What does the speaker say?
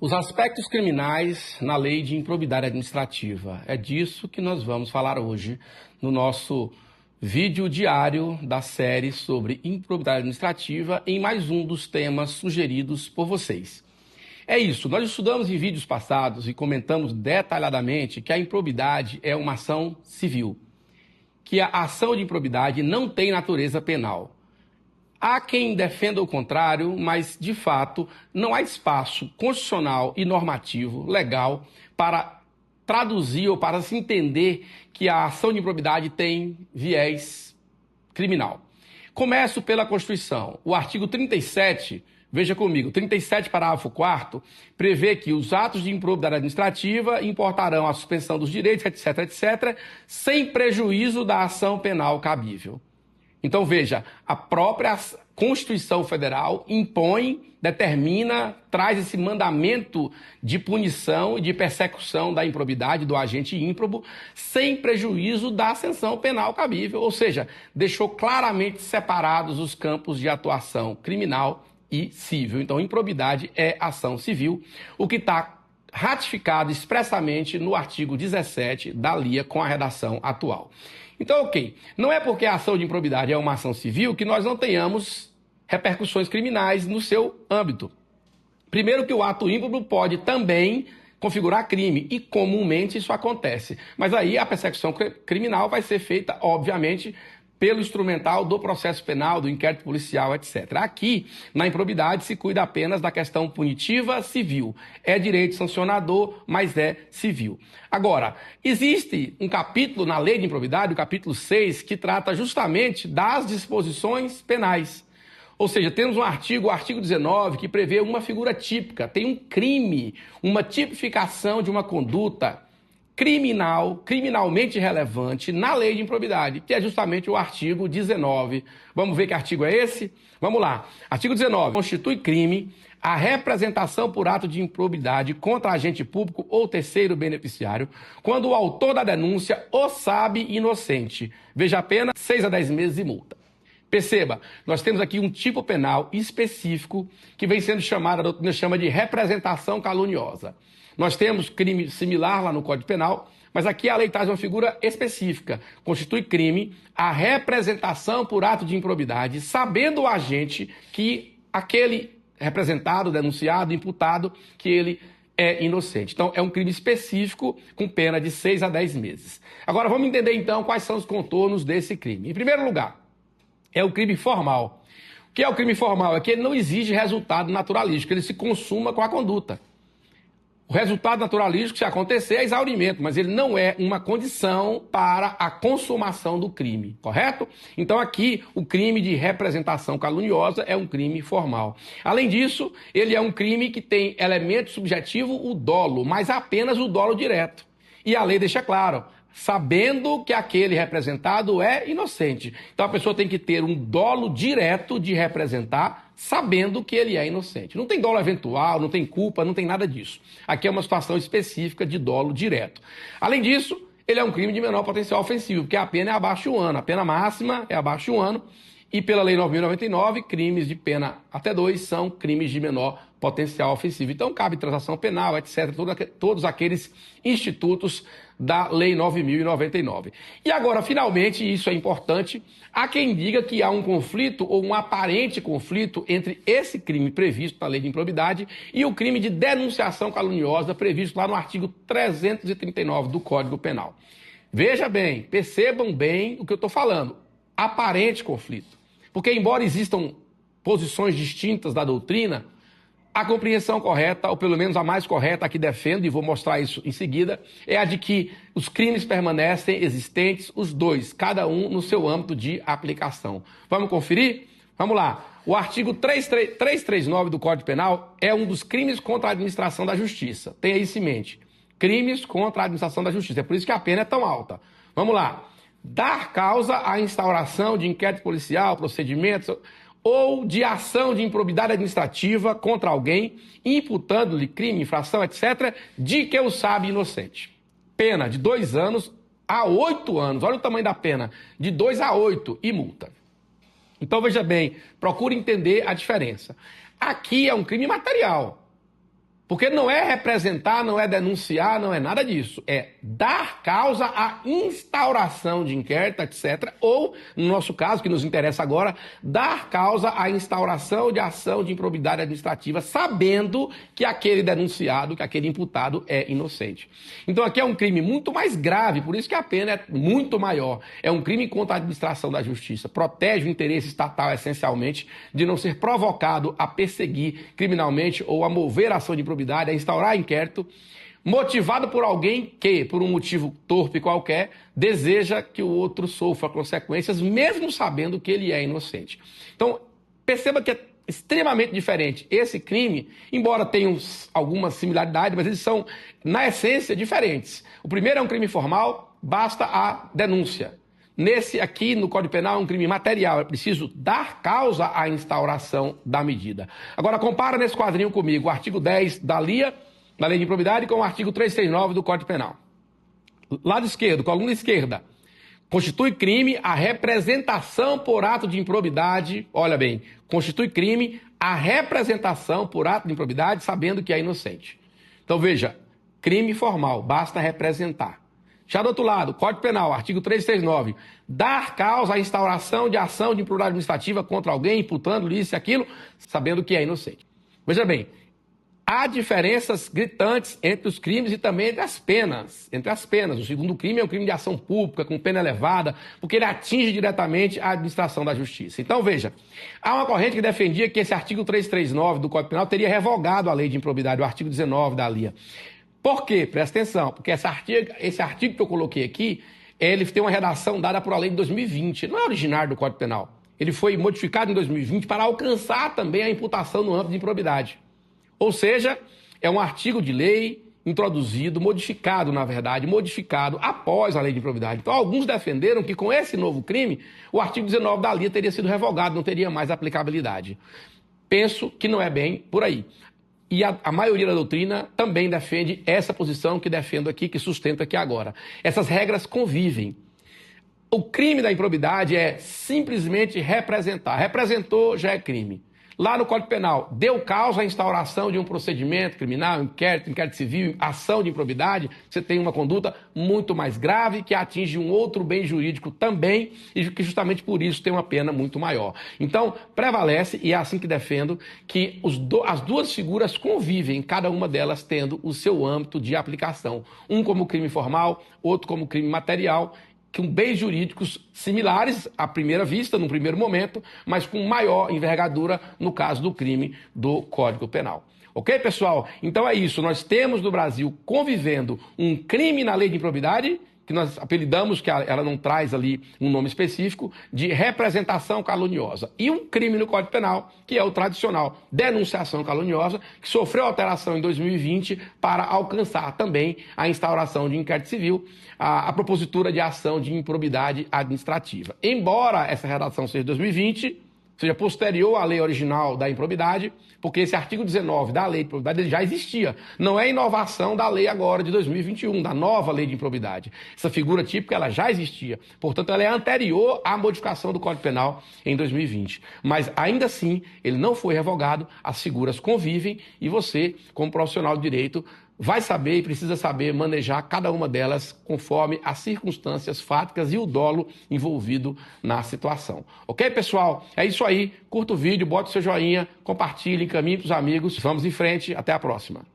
Os aspectos criminais na lei de improbidade administrativa. É disso que nós vamos falar hoje no nosso vídeo diário da série sobre improbidade administrativa em mais um dos temas sugeridos por vocês. É isso, nós estudamos em vídeos passados e comentamos detalhadamente que a improbidade é uma ação civil, que a ação de improbidade não tem natureza penal. Há quem defenda o contrário, mas, de fato, não há espaço constitucional e normativo, legal, para traduzir ou para se entender que a ação de improbidade tem viés criminal. Começo pela Constituição. O artigo 37, veja comigo, 37, parágrafo 4º, prevê que os atos de improbidade administrativa importarão a suspensão dos direitos, etc., etc., sem prejuízo da ação penal cabível. Então, veja, a própria Constituição Federal impõe, determina, traz esse mandamento de punição e de persecução da improbidade, do agente ímprobo, sem prejuízo da sanção penal cabível, ou seja, deixou claramente separados os campos de atuação criminal e civil. Então, improbidade é ação civil, o que está ratificado expressamente no artigo 17 da LIA com a redação atual. Então, ok, não é porque a ação de improbidade é uma ação civil que nós não tenhamos repercussões criminais no seu âmbito. Primeiro que o ato ímprobo pode também configurar crime, e comumente isso acontece. Mas aí a persecução criminal vai ser feita, obviamente, pelo instrumental do processo penal, do inquérito policial, etc. Aqui, na improbidade, se cuida apenas da questão punitiva civil. É direito sancionador, mas é civil. Agora, existe um capítulo na lei de improbidade, o capítulo 6, que trata justamente das disposições penais. Ou seja, temos um artigo, o artigo 19, que prevê uma figura típica, tem um crime, uma tipificação de uma conduta criminalmente relevante na lei de improbidade, que é justamente o artigo 19. Vamos ver que artigo é esse? Vamos lá. Artigo 19. Constitui crime a representação por ato de improbidade contra agente público ou terceiro beneficiário, quando o autor da denúncia o sabe inocente. Veja a pena, 6 a 10 meses de multa. Perceba, nós temos aqui um tipo penal específico que vem sendo chamado, a doutrina chama de representação caluniosa. Nós temos crime similar lá no Código Penal, mas aqui a lei traz uma figura específica. Constitui crime a representação por ato de improbidade, sabendo o agente que aquele representado, denunciado, imputado, que ele é inocente. Então, é um crime específico com pena de 6 a 10 meses. Agora, vamos entender, então, quais são os contornos desse crime. Em primeiro lugar, é o crime formal. O que é o crime formal? É que ele não exige resultado naturalístico, ele se consuma com a conduta. O resultado naturalístico, se acontecer, é exaurimento, mas ele não é uma condição para a consumação do crime, correto? Então aqui, o crime de representação caluniosa é um crime formal. Além disso, ele é um crime que tem elemento subjetivo, o dolo, mas apenas o dolo direto. E a lei deixa claro, sabendo que aquele representado é inocente. Então a pessoa tem que ter um dolo direto de representar, sabendo que ele é inocente. Não tem dolo eventual, não tem culpa, não tem nada disso. Aqui é uma situação específica de dolo direto. Além disso, ele é um crime de menor potencial ofensivo, porque a pena é abaixo de 1 ano. A pena máxima é abaixo de 1 ano. E pela Lei 9.099, crimes de pena até 2 são crimes de menor potencial ofensivo. Então, cabe transação penal, etc., todos aqueles institutos da Lei 9.099. E agora, finalmente, isso é importante, há quem diga que há um conflito ou um aparente conflito entre esse crime previsto na Lei de Improbidade e o crime de denunciação caluniosa previsto lá no artigo 339 do Código Penal. Veja bem, percebam bem o que eu estou falando. Aparente conflito. Porque, embora existam posições distintas da doutrina, a compreensão correta, ou pelo menos a mais correta, a que defendo, e vou mostrar isso em seguida, é a de que os crimes permanecem existentes, os dois, cada um no seu âmbito de aplicação. Vamos conferir? Vamos lá. O artigo 339 do Código Penal é um dos crimes contra a administração da justiça. Tenha isso em mente. Crimes contra a administração da justiça. É por isso que a pena é tão alta. Vamos lá. Dar causa à instauração de inquérito policial, procedimentos ou de ação de improbidade administrativa contra alguém, imputando-lhe crime, infração, etc., de que o sabe inocente. Pena de 2 anos a 8 anos. Olha o tamanho da pena. De 2 a 8 e multa. Então, veja bem, procure entender a diferença. Aqui é um crime material. Porque não é representar, não é denunciar, não é nada disso. É dar causa à instauração de inquérito, etc. Ou, no nosso caso, que nos interessa agora, dar causa à instauração de ação de improbidade administrativa, sabendo que aquele denunciado, que aquele imputado é inocente. Então aqui é um crime muito mais grave, por isso que a pena é muito maior. É um crime contra a administração da justiça. Protege o interesse estatal, essencialmente, de não ser provocado a perseguir criminalmente ou a mover a ação de improbidade, a instaurar inquérito, motivado por alguém que, por um motivo torpe qualquer, deseja que o outro sofra consequências, mesmo sabendo que ele é inocente. Então, perceba que é extremamente diferente esse crime, embora tenham algumas similaridades, mas eles são, na essência, diferentes. O primeiro é um crime formal, basta a denúncia. Nesse aqui, no Código Penal, é um crime material. É preciso dar causa à instauração da medida. Agora, compara nesse quadrinho comigo o artigo 10 da LIA, da Lei de Improbidade, com o artigo 339 do Código Penal. Lado esquerdo, coluna esquerda. Constitui crime a representação por ato de improbidade. Olha bem, constitui crime a representação por ato de improbidade, sabendo que é inocente. Então, veja, crime formal, basta representar. Já do outro lado, Código Penal, artigo 339, dar causa à instauração de ação de improbidade administrativa contra alguém, imputando-lhe isso e aquilo, sabendo que é inocente. Veja bem, há diferenças gritantes entre os crimes e também entre as penas. O segundo crime é um crime de ação pública, com pena elevada, porque ele atinge diretamente a administração da justiça. Então, veja, há uma corrente que defendia que esse artigo 339 do Código Penal teria revogado a lei de improbidade, o artigo 19 da LIA. Por quê? Presta atenção, porque esse artigo que eu coloquei aqui, ele tem uma redação dada por a lei de 2020, não é originário do Código Penal. Ele foi modificado em 2020 para alcançar também a imputação no âmbito de improbidade. Ou seja, é um artigo de lei introduzido, modificado, na verdade, modificado após a lei de improbidade. Então, alguns defenderam que com esse novo crime, o artigo 19 da LIA teria sido revogado, não teria mais aplicabilidade. Penso que não é bem por aí. E a maioria da doutrina também defende essa posição que defendo aqui, que sustento aqui agora. Essas regras convivem. O crime da improbidade é simplesmente representar. Representou, já é crime. Lá no Código Penal, deu causa à instauração de um procedimento criminal, inquérito civil, ação de improbidade, você tem uma conduta muito mais grave que atinge um outro bem jurídico também e que justamente por isso tem uma pena muito maior. Então, prevalece, e é assim que defendo, que as duas figuras convivem, cada uma delas tendo o seu âmbito de aplicação. Um como crime formal, outro como crime material, com bens jurídicos similares à primeira vista, num primeiro momento, mas com maior envergadura no caso do crime do Código Penal. Ok, pessoal? Então é isso. Nós temos no Brasil convivendo um crime na lei de improbidade, que nós apelidamos, que ela não traz ali um nome específico, de representação caluniosa. E um crime no Código Penal, que é o tradicional denunciação caluniosa, que sofreu alteração em 2020 para alcançar também a instauração de inquérito civil, a propositura de ação de improbidade administrativa. Embora essa redação seja de 2020, seja posterior à lei original da improbidade, porque esse artigo 19 da lei de improbidade ele já existia. Não é inovação da lei agora de 2021, da nova lei de improbidade. Essa figura típica ela já existia. Portanto, ela é anterior à modificação do Código Penal em 2020. Mas, ainda assim, ele não foi revogado, as figuras convivem e você, como profissional de direito, vai saber e precisa saber manejar cada uma delas conforme as circunstâncias fáticas e o dolo envolvido na situação. Ok, pessoal? É isso aí. Curta o vídeo, bote seu joinha, compartilhe, encaminhe para os amigos. Vamos em frente. Até a próxima.